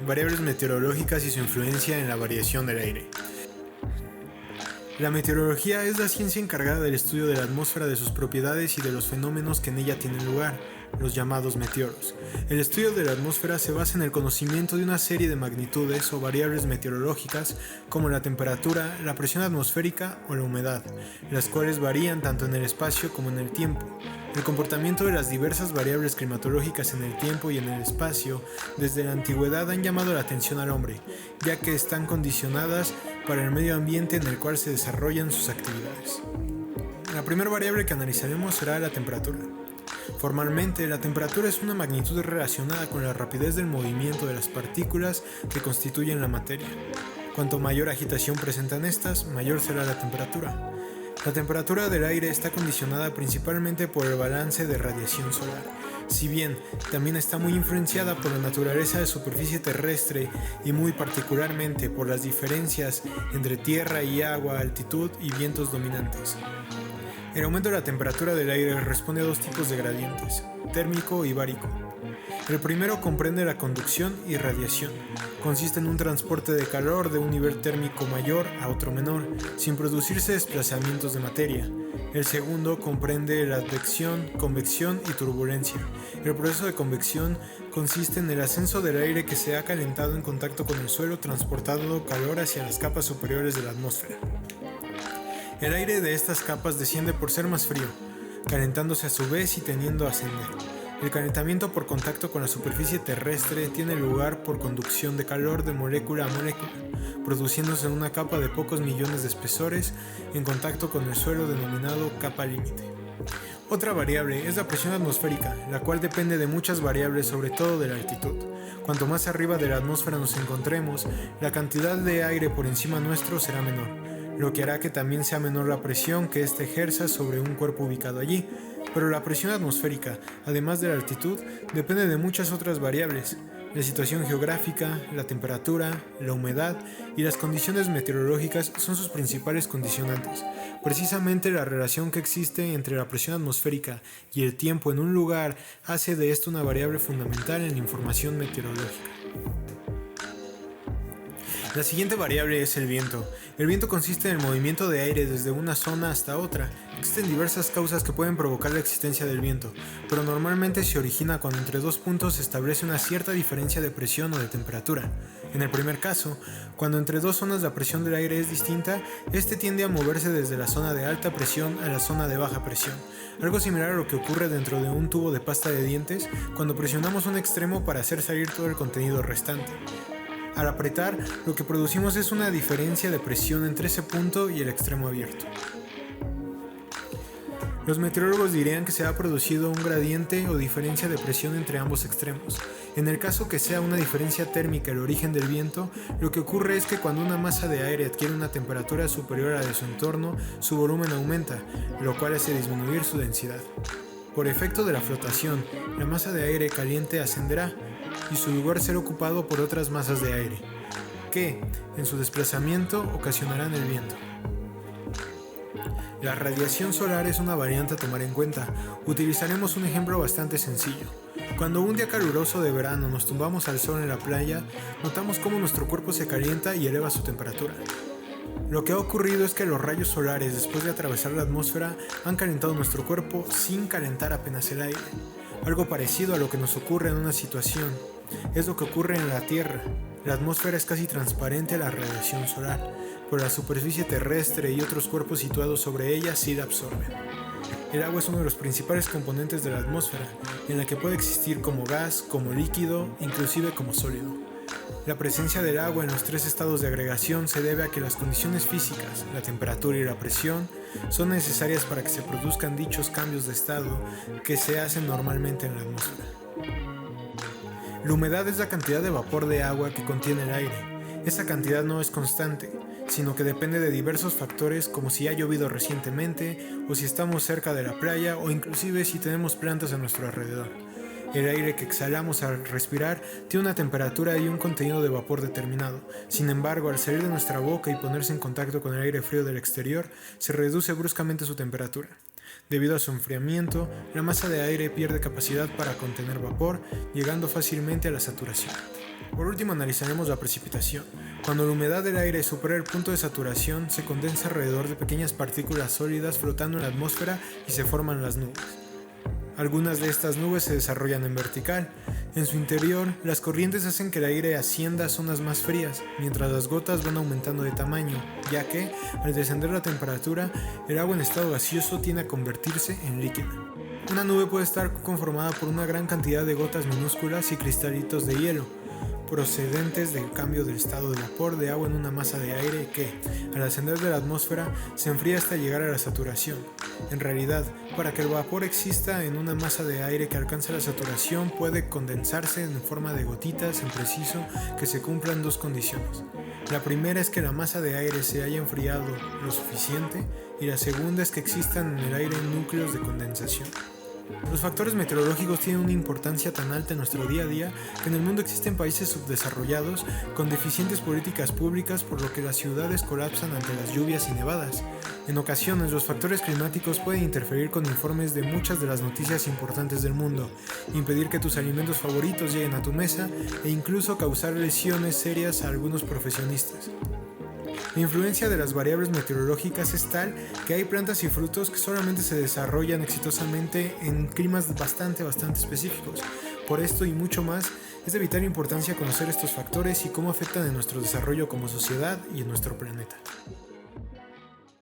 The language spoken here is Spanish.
variables meteorológicas y su influencia en la variación del aire. La meteorología es la ciencia encargada del estudio de la atmósfera, de sus propiedades y de los fenómenos que en ella tienen lugar, los llamados meteoros. El estudio de la atmósfera se basa en el conocimiento de una serie de magnitudes o variables meteorológicas como la temperatura, la presión atmosférica o la humedad, las cuales varían tanto en el espacio como en el tiempo. El comportamiento de las diversas variables climatológicas en el tiempo y en el espacio desde la antigüedad han llamado la atención al hombre, ya que están condicionadas para el medio ambiente en el cual se desarrollan sus actividades. La primera variable que analizaremos será la temperatura. Formalmente, la temperatura es una magnitud relacionada con la rapidez del movimiento de las partículas que constituyen la materia. Cuanto mayor agitación presentan estas, mayor será la temperatura. La temperatura del aire está condicionada principalmente por el balance de radiación solar, si bien también está muy influenciada por la naturaleza de superficie terrestre y muy particularmente por las diferencias entre tierra y agua, altitud y vientos dominantes. El aumento de la temperatura del aire responde a dos tipos de gradientes, térmico y bárico. El primero comprende la conducción y radiación. Consiste en un transporte de calor de un nivel térmico mayor a otro menor, sin producirse desplazamientos de materia. El segundo comprende la advección, convección y turbulencia. El proceso de convección consiste en el ascenso del aire que se ha calentado en contacto con el suelo, transportando calor hacia las capas superiores de la atmósfera. El aire de estas capas desciende por ser más frío, calentándose a su vez y tendiendo a ascender. El calentamiento por contacto con la superficie terrestre tiene lugar por conducción de calor de molécula a molécula, produciéndose en una capa de pocos millones de espesores en contacto con el suelo denominado capa límite. Otra variable es la presión atmosférica, la cual depende de muchas variables, sobre todo de la altitud. Cuanto más arriba de la atmósfera nos encontremos, la cantidad de aire por encima nuestro será menor, lo que hará que también sea menor la presión que éste ejerza sobre un cuerpo ubicado allí. Pero la presión atmosférica, además de la altitud, depende de muchas otras variables. La situación geográfica, la temperatura, la humedad y las condiciones meteorológicas son sus principales condicionantes. Precisamente la relación que existe entre la presión atmosférica y el tiempo en un lugar hace de esto una variable fundamental en la información meteorológica. La siguiente variable es el viento. El viento consiste en el movimiento de aire desde una zona hasta otra. Existen diversas causas que pueden provocar la existencia del viento, pero normalmente se origina cuando entre dos puntos se establece una cierta diferencia de presión o de temperatura. En el primer caso, cuando entre dos zonas la presión del aire es distinta, este tiende a moverse desde la zona de alta presión a la zona de baja presión. Algo similar a lo que ocurre dentro de un tubo de pasta de dientes cuando presionamos un extremo para hacer salir todo el contenido restante. Al apretar, lo que producimos es una diferencia de presión entre ese punto y el extremo abierto. Los meteorólogos dirían que se ha producido un gradiente o diferencia de presión entre ambos extremos. En el caso que sea una diferencia térmica el origen del viento, lo que ocurre es que cuando una masa de aire adquiere una temperatura superior a la de su entorno, su volumen aumenta, lo cual hace disminuir su densidad. Por efecto de la flotación, la masa de aire caliente ascenderá y su lugar será ocupado por otras masas de aire, que, en su desplazamiento, ocasionarán el viento. La radiación solar es una variante a tomar en cuenta. Utilizaremos un ejemplo bastante sencillo. Cuando un día caluroso de verano nos tumbamos al sol en la playa, notamos cómo nuestro cuerpo se calienta y eleva su temperatura. Lo que ha ocurrido es que los rayos solares, después de atravesar la atmósfera, han calentado nuestro cuerpo sin calentar apenas el aire. Algo parecido a lo que nos ocurre en una situación es lo que ocurre en la Tierra. La atmósfera es casi transparente a la radiación solar, pero la superficie terrestre y otros cuerpos situados sobre ella sí la absorben. El agua es uno de los principales componentes de la atmósfera, en la que puede existir como gas, como líquido, inclusive como sólido. La presencia del agua en los tres estados de agregación se debe a que las condiciones físicas, la temperatura y la presión, son necesarias para que se produzcan dichos cambios de estado que se hacen normalmente en la atmósfera. La humedad es la cantidad de vapor de agua que contiene el aire. Esa cantidad no es constante, sino que depende de diversos factores como si ha llovido recientemente o si estamos cerca de la playa o inclusive si tenemos plantas a nuestro alrededor. El aire que exhalamos al respirar tiene una temperatura y un contenido de vapor determinado. Sin embargo, al salir de nuestra boca y ponerse en contacto con el aire frío del exterior, se reduce bruscamente su temperatura. Debido a su enfriamiento, la masa de aire pierde capacidad para contener vapor, llegando fácilmente a la saturación. Por último, analizaremos la precipitación. Cuando la humedad del aire supera el punto de saturación, se condensa alrededor de pequeñas partículas sólidas flotando en la atmósfera y se forman las nubes. Algunas de estas nubes se desarrollan en vertical. En su interior, las corrientes hacen que el aire ascienda a zonas más frías, mientras las gotas van aumentando de tamaño, ya que, al descender la temperatura, el agua en estado gaseoso tiende a convertirse en líquida. Una nube puede estar conformada por una gran cantidad de gotas minúsculas y cristalitos de hielo, procedentes del cambio del estado de vapor de agua en una masa de aire que, al ascender de la atmósfera, se enfría hasta llegar a la saturación. En realidad, para que el vapor exista en una masa de aire que alcanza la saturación, puede condensarse en forma de gotitas en preciso que se cumplan dos condiciones. La primera es que la masa de aire se haya enfriado lo suficiente y la segunda es que existan en el aire núcleos de condensación. Los factores meteorológicos tienen una importancia tan alta en nuestro día a día que en el mundo existen países subdesarrollados con deficientes políticas públicas, por lo que las ciudades colapsan ante las lluvias y nevadas. En ocasiones, los factores climáticos pueden interferir con informes de muchas de las noticias importantes del mundo, impedir que tus alimentos favoritos lleguen a tu mesa e incluso causar lesiones serias a algunos profesionistas. La influencia de las variables meteorológicas es tal que hay plantas y frutos que solamente se desarrollan exitosamente en climas bastante específicos. Por esto y mucho más, es de vital importancia conocer estos factores y cómo afectan en nuestro desarrollo como sociedad y en nuestro planeta.